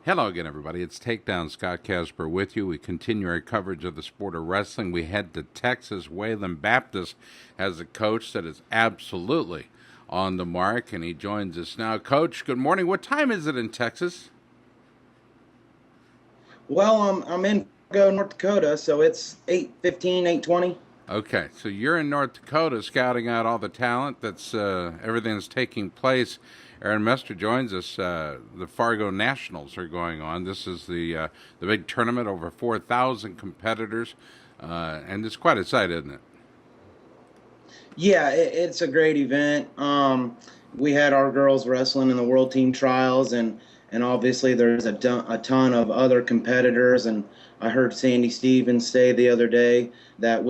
Hello again, everybody. It's Takedown. Scott Casper with you. We continue our coverage of the sport of wrestling. We head to Texas. Wayland Baptist has a coach that is absolutely on the mark, and he joins us now. Coach, good morning. What time is it in Texas? Well, I'm in North Dakota, so it's 8:15, 8:20. Okay, so you're in North Dakota scouting out all the talent that's everything that's taking place. Aaron Meister joins us. The Fargo Nationals are going on. This is the big tournament, over 4,000 competitors, and it's quite a sight, isn't it? Yeah, it's a great event. We had our girls wrestling in the World Team Trials, and obviously there's a ton of other competitors. And I heard Sandy Stevens say the other day that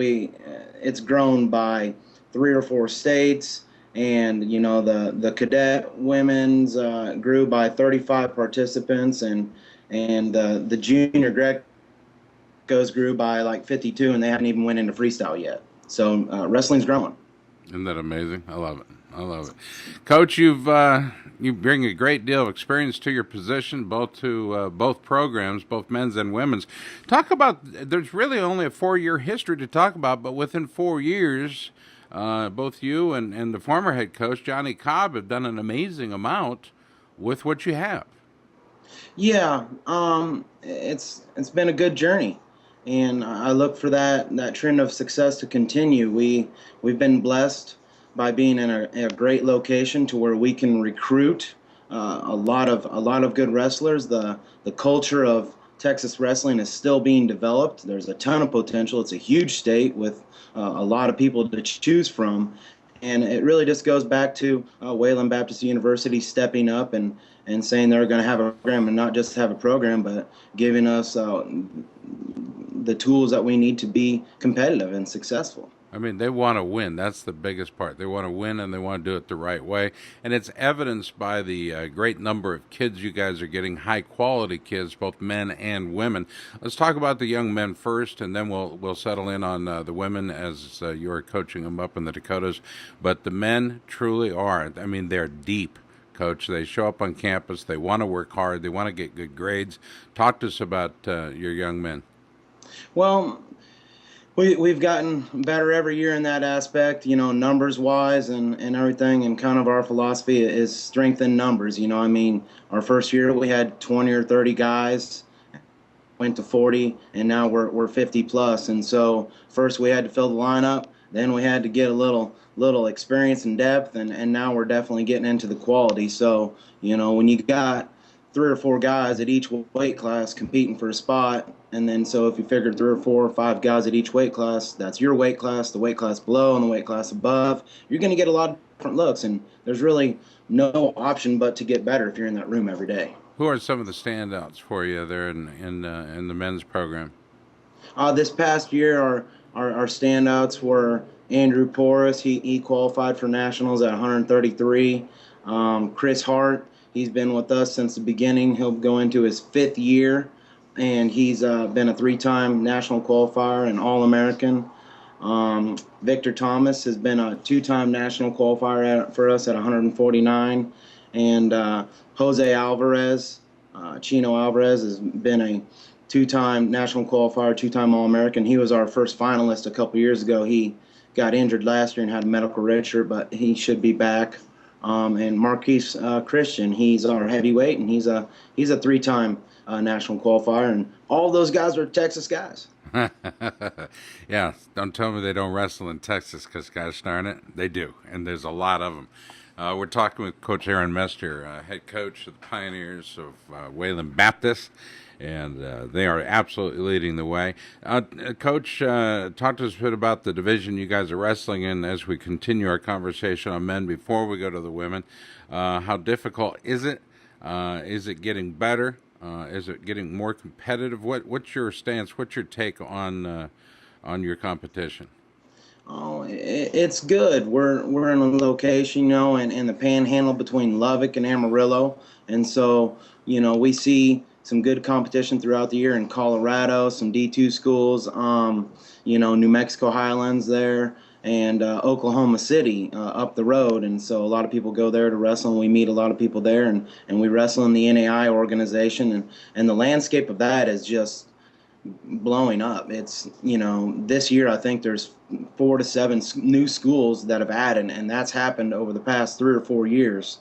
it's grown by 3 or 4 states, and the cadet women's grew by 35 participants, and the junior Grecos grew by like 52, and they haven't even went into freestyle yet. So wrestling's growing. Isn't that amazing? I love it. I love it, Coach. You bring a great deal of experience to your position, both to both programs, both men's and women's. Talk about. There's really only a 4-year history to talk about, but within 4 years, both you and the former head coach Johnny Cobb have done an amazing amount with what you have. Yeah, it's been a good journey, and I look for that trend of success to continue. We've been blessed by being in a great location to where we can recruit a lot of good wrestlers. The culture of Texas wrestling is still being developed. There's a ton of potential. It's a huge state with a lot of people to choose from, and it really just goes back to Wayland Baptist University stepping up and saying they're going to have a program, and not just have a program, but giving us the tools that we need to be competitive and successful. I mean, they want to win. That's the biggest part. They want to win, and they want to do it the right way. And it's evidenced by the great number of kids you guys are getting, high-quality kids, both men and women. Let's talk about the young men first, and then we'll settle in on the women as you're coaching them up in the Dakotas. But the men truly are. I mean, they're deep. Coach, they show up on campus. They want to work hard. They want to get good grades. Talk to us about your young men. Well, we've gotten better every year in that aspect, numbers wise and everything. And kind of our philosophy is strength in numbers. I mean, our first year we had 20 or 30 guys, went to 40, and now we're 50 plus. And so first we had to fill the lineup, then we had to get a little experience and depth, and now we're definitely getting into the quality. So, when you got 3 or 4 guys at each weight class competing for a spot. And then, so if you figure 3 or 4 or 5 guys at each weight class, that's your weight class, the weight class below, and the weight class above. You're going to get a lot of different looks, and there's really no option but to get better if you're in that room every day. Who are some of the standouts for you there in the men's program? This past year, our standouts were Andrew Porras. He qualified for nationals at 133. Chris Hart. He's been with us since the beginning. He'll go into his 5th year, and he's been a 3-time national qualifier and All-American. Victor Thomas has been a 2-time national qualifier for us at 149. And Jose Alvarez, Chino Alvarez, has been a 2-time national qualifier, 2-time All-American. He was our first finalist a couple years ago. He got injured last year and had a medical red shirt, but he should be back. And Marquise Christian, he's our heavyweight, and he's a 3-time national qualifier, and all those guys are Texas guys. Yeah, don't tell me they don't wrestle in Texas, because gosh darn it, they do, and there's a lot of them. We're talking with Coach Aaron Meister, head coach of the Pioneers of Wayland Baptist, and they are absolutely leading the way. Coach, talk to us a bit about the division you guys are wrestling in as we continue our conversation on men before we go to the women. How difficult is it? Is it getting better? Is it getting more competitive? What's your stance? What's your take on your competition? Oh, it's good. We're in a location, in the panhandle between Lubbock and Amarillo, and so we see some good competition throughout the year in Colorado, some D2 schools, New Mexico Highlands there, and Oklahoma City up the road. And so a lot of people go there to wrestle, and we meet a lot of people there, and we wrestle in the NAI organization. And the landscape of that is just blowing up. It's, this year I think there's 4 to 7 new schools that have added, and that's happened over the past 3 or 4 years.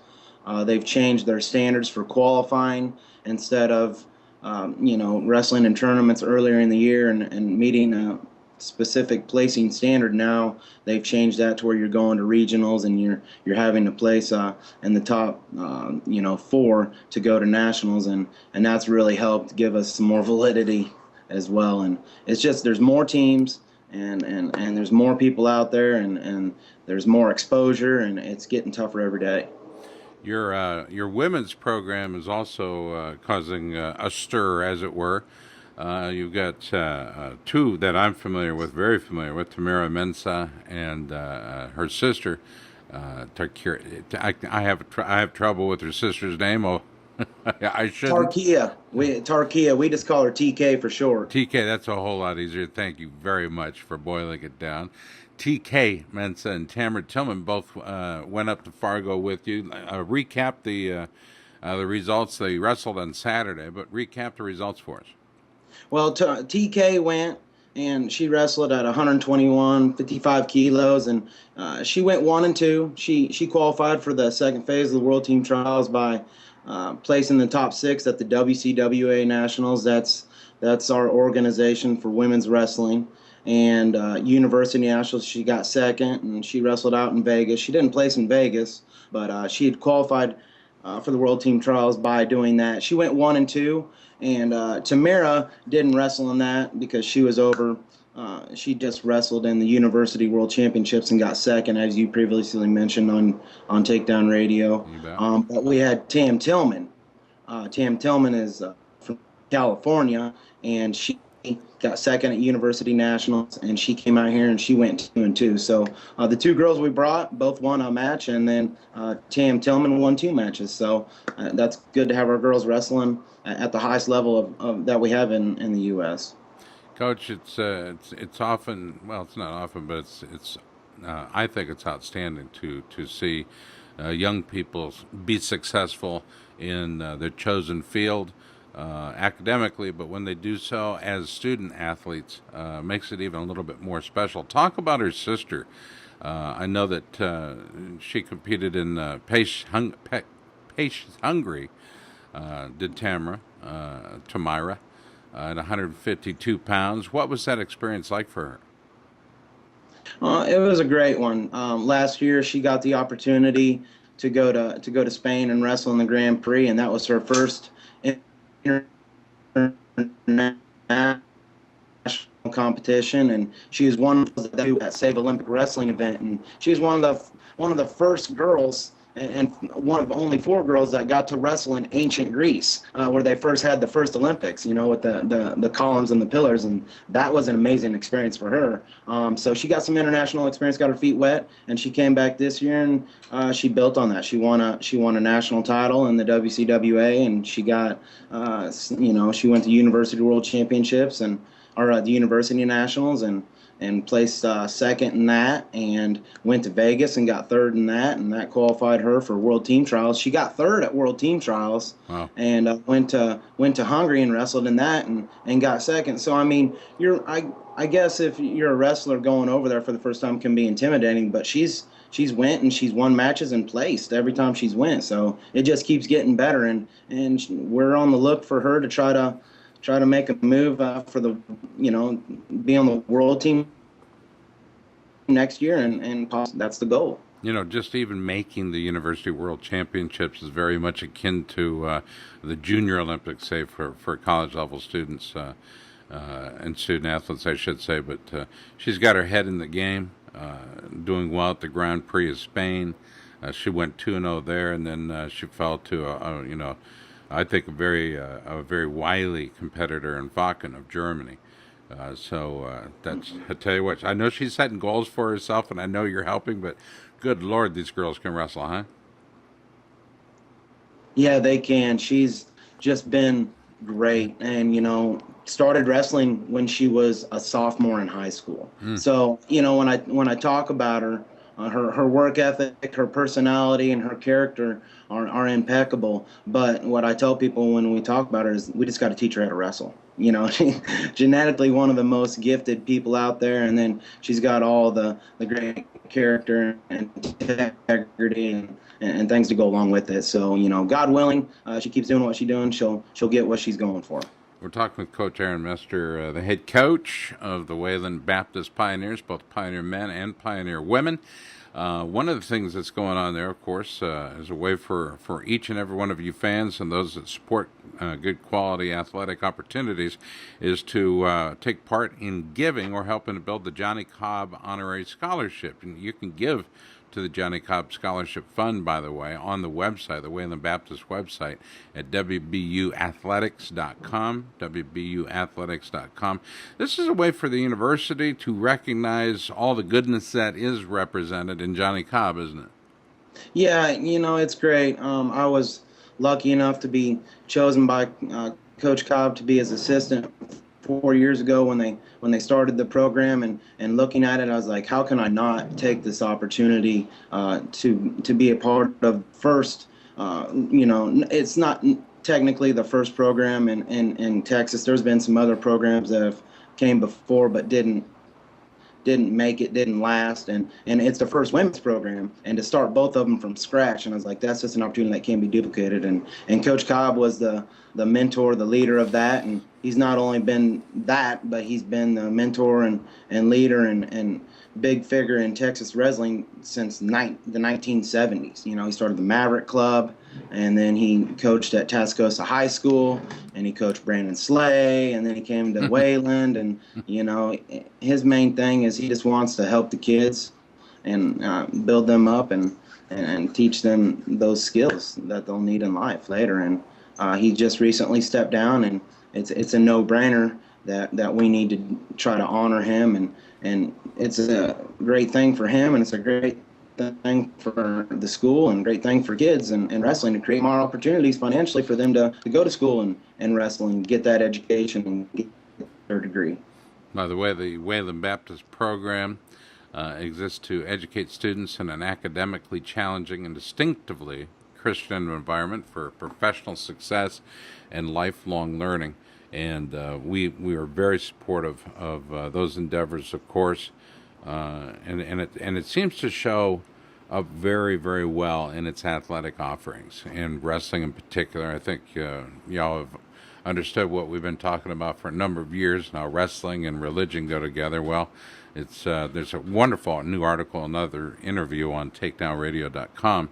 They've changed their standards for qualifying. Instead of wrestling in tournaments earlier in the year and meeting a specific placing standard. Now they've changed that to where you're going to regionals, and you're having to place in the top 4 to go to nationals, and that's really helped give us some more validity as well. And it's just, there's more teams, and there's more people out there, and there's more exposure, and it's getting tougher every day. Your women's program is also causing a stir, as it were. You've got two that I'm familiar with, very familiar with, Tamara Mensah and her sister. I have trouble with her sister's name. Oh, I shouldn't. Tarkia. We just call her TK for short. TK, that's a whole lot easier. Thank you very much for boiling it down. TK Mensa and Tamara Tillman both went up to Fargo with you. Recap the results. They wrestled on Saturday, but recap the results for us. Well, TK went, and she wrestled at 121, 55 kilos, and she went 1-2. She qualified for the second phase of the World Team Trials by placing the top 6 at the WCWA Nationals. That's our organization for women's wrestling. And University Nationals, she got second, and she wrestled out in Vegas. She didn't place in Vegas, but she had qualified for the World Team Trials by doing that. She went 1-2, and Tamara didn't wrestle in that because she was over. She just wrestled in the University World Championships and got second, as you previously mentioned on Takedown Radio. But we had Tam Tillman. Tam Tillman is from California, and she got second at University Nationals, and she came out here and she went 2-2. So the two girls we brought both won a match, and then Tam Tillman won 2 matches. So that's good to have our girls wrestling at the highest level of that we have in the U.S. Coach, it's often, well, it's not often, but it's I think it's outstanding to see young people be successful in their chosen field. Academically, but when they do so as student athletes, makes it even a little bit more special. Talk about her sister. I know that she competed in Pace Hungary, did Tamara, at 152 pounds. What was that experience like for her? It was a great one. Last year, she got the opportunity to go to Spain and wrestle in the Grand Prix, and that was her first international competition, and she was one of that Save Olympic Wrestling event, and she was one of the first girls and one of only 4 girls that got to wrestle in ancient Greece, where they first had the first Olympics, with the columns and the pillars, and that was an amazing experience for her. So she got some international experience, got her feet wet, and she came back this year, and she built on that. She won a national title in the WCWA, and she got, she went to University World Championships or the University Nationals, and placed second in that, and went to Vegas and got third in that, and that qualified her for World Team Trials. She got third at World Team Trials. Wow. And went to Hungary and wrestled in that, and got second. So I mean, I guess if you're a wrestler going over there for the first time, can be intimidating, but she's went and she's won matches and placed every time she's went. So it just keeps getting better, and we're on the look for her to try to make a move for the, be on the world team next year, and that's the goal. Just even making the University World Championships is very much akin to the Junior Olympics, say, for college-level students and student athletes, I should say. But she's got her head in the game, doing well at the Grand Prix of Spain. She went 2-0 there, and then she fell to, I think a very wily competitor in Wacken of Germany. That's, I tell you what, I know she's setting goals for herself, and I know you're helping, but good Lord, these girls can wrestle, huh? Yeah, they can. She's just been great, and started wrestling when she was a sophomore in high school. Mm. So when I talk about her, her work ethic, her personality, and her character are impeccable. But what I tell people when we talk about her is we just got to teach her how to wrestle. She's genetically one of the most gifted people out there, and then she's got all the great character and integrity and things to go along with it. So God willing, she keeps doing what she's doing. She'll get what she's going for. We're talking with Coach Aaron Meister, the head coach of the Wayland Baptist Pioneers, both Pioneer men and Pioneer women. One of the things that's going on there, of course, is a way for each and every one of you fans and those that support good quality athletic opportunities is to take part in giving or helping to build the Johnny Cobb Honorary Scholarship. And you can give to the Johnny Cobb Scholarship Fund, by the way, on the website, the Wayland Baptist website at wbuathletics.com, wbuathletics.com. This is a way for the university to recognize all the goodness that is represented in Johnny Cobb, isn't it? Yeah, it's great. I was lucky enough to be chosen by Coach Cobb to be his assistant 4 years ago when they started the program, and looking at it, I was like, how can I not take this opportunity to be a part of first? It's not technically the first program in Texas. There's been some other programs that have came before but didn't make it, didn't last, and it's the first women's program, and to start both of them from scratch, and I was like, that's just an opportunity that can't be duplicated, and Coach Cobb was the mentor, the leader of that, and he's not only been that, but he's been the mentor and leader and big figure in Texas wrestling since the 1970s. He started the Maverick Club, and then he coached at Tascosa High School, and he coached Brandon Slay, and then he came to Wayland, and his main thing is he just wants to help the kids and build them up and teach them those skills that they'll need in life later. And he just recently stepped down, and it's a no-brainer that we need to try to honor him, and it's a great thing for him, and it's a great thing for the school, and great thing for kids and wrestling to create more opportunities financially for them to go to school and wrestle and get that education and get their degree. By the way, the Wayland Baptist program exists to educate students in an academically challenging and distinctively Christian environment for professional success and lifelong learning. And we are very supportive of those endeavors, of course, and it seems to show up very, very well in its athletic offerings, and wrestling in particular. I think y'all have understood what we've been talking about for a number of years now. Wrestling and religion go together. Well, it's there's a wonderful new article, another interview on takedownradio.com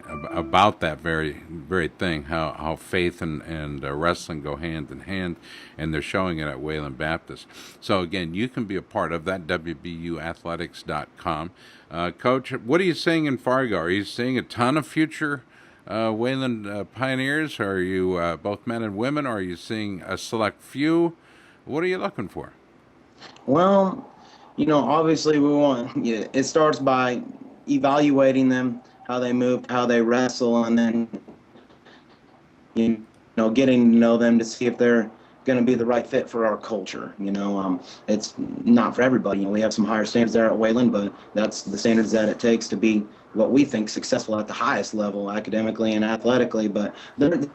about that very thing, how faith and wrestling go hand in hand, and they're showing it at Wayland Baptist. So again, you can be a part of that, wbuathletics.com. Coach, what are you seeing in Fargo? Are you seeing a ton of future Wayland Pioneers? Are you both men and women? Or are you seeing a select few? What are you looking for? Well, obviously it starts by evaluating them, how they move, how they wrestle, and then getting to know them to see if they're going to be the right fit for our culture. It's not for everybody. We have some higher standards there at Wayland, but that's the standards that it takes to be what we think successful at the highest level, academically and athletically. But there's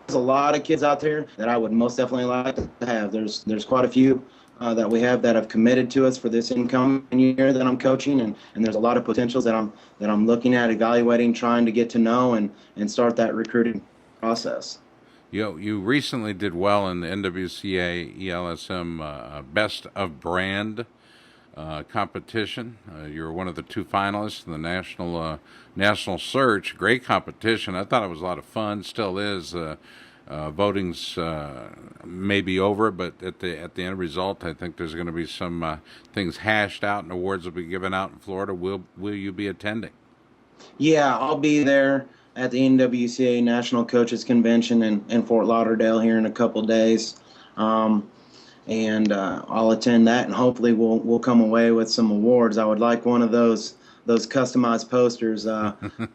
a lot of kids out there that I would most definitely like to have. There's quite a few that we have that have committed to us for this incoming year that I'm coaching, and there's a lot of potentials that I'm looking at, evaluating, trying to get to know and start that recruiting process. You recently did well in the NWCA ELSM Best of Brand competition. You were one of the two finalists in the national search. Great competition. I thought it was a lot of fun. Still is. Voting's maybe over, but at the end result, I think there's going to be some things hashed out, and awards will be given out in Florida. Will you be attending? Yeah, I'll be there at the NWCA National Coaches Convention in Fort Lauderdale here in a couple days, and I'll attend that, and hopefully we'll come away with some awards. I would like one of those customized posters.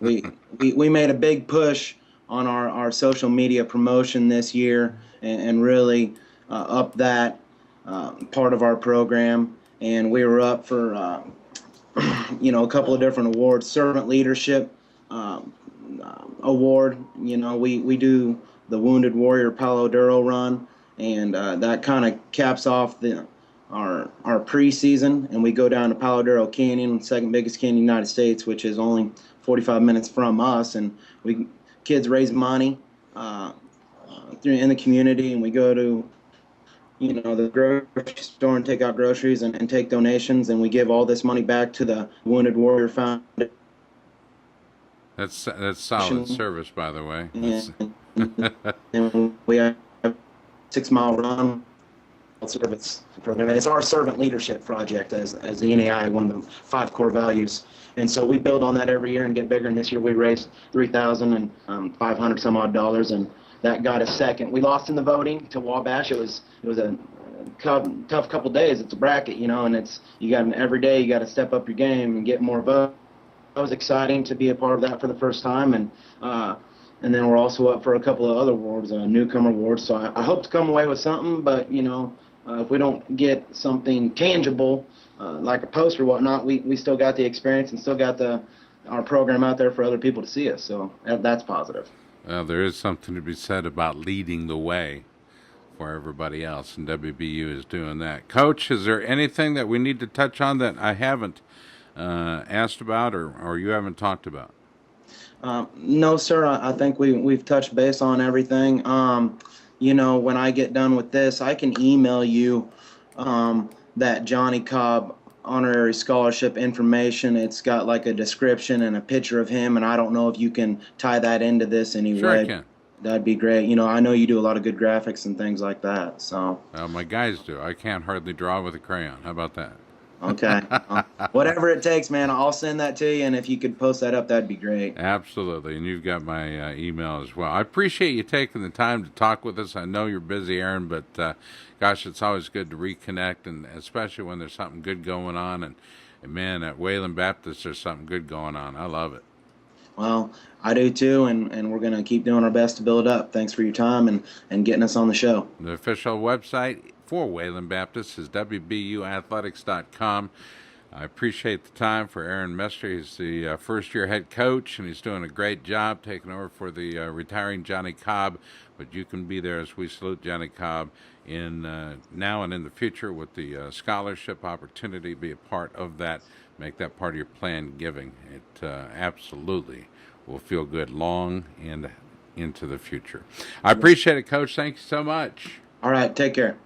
We made a big push on our social media promotion this year, and really up that part of our program. And we were up for a couple of different awards. Servant Leadership Award. We do the Wounded Warrior Palo Duro run, and that kind of caps off our preseason, and we go down to Palo Duro Canyon, second biggest canyon in the United States, which is only 45 minutes from us, and kids raise money in the community, and we go to the grocery store and take out groceries and take donations, and we give all this money back to the Wounded Warrior Foundation. That's solid service, by the way. And we have a 6-mile run service program. It's our servant leadership project as the NAI, one of the 5 core values. And so we build on that every year and get bigger. And this year we raised $3,500 some odd dollars, and that got us second. We lost in the voting to Wabash. It was a tough couple days. It's a bracket, and every day you got to step up your game and get more votes. It was exciting to be a part of that for the first time, and then we're also up for a couple of other awards, newcomer awards. So I hope to come away with something, but if we don't get something tangible like a poster or whatnot, we still got the experience and still got our program out there for other people to see us. So that's positive. Well, there is something to be said about leading the way for everybody else, and WBU is doing that. Coach, is there anything that we need to touch on that I haven't asked about or you haven't talked about? No, sir. I think we've touched base on everything. When I get done with this, I can email you that Johnny Cobb honorary scholarship information. It's got like a description and a picture of him, and I don't know if you can tie that into this anyway. Sure, I can. That'd be great. I know you do a lot of good graphics and things like that. So my guys do. I can't hardly draw with a crayon. How about that? Okay. Whatever it takes, man. I'll send that to you, and if you could post that up, that'd be great. Absolutely, and you've got my email as well. I appreciate you taking the time to talk with us. I know you're busy, Aaron, but gosh, it's always good to reconnect, and especially when there's something good going on. And man, at Wayland Baptist, there's something good going on. I love it. Well, I do too, and we're going to keep doing our best to build up. Thanks for your time and getting us on the show. The official website for Wayland Baptist is wbuathletics.com. I appreciate the time for Aaron Meister. He's the first-year head coach, and he's doing a great job taking over for the retiring Johnny Cobb. But you can be there as we salute Johnny Cobb now and in the future with the scholarship opportunity. Be a part of that. Make that part of your plan giving. It absolutely will feel good long and into the future. I appreciate it, Coach. Thank you so much. All right. Take care.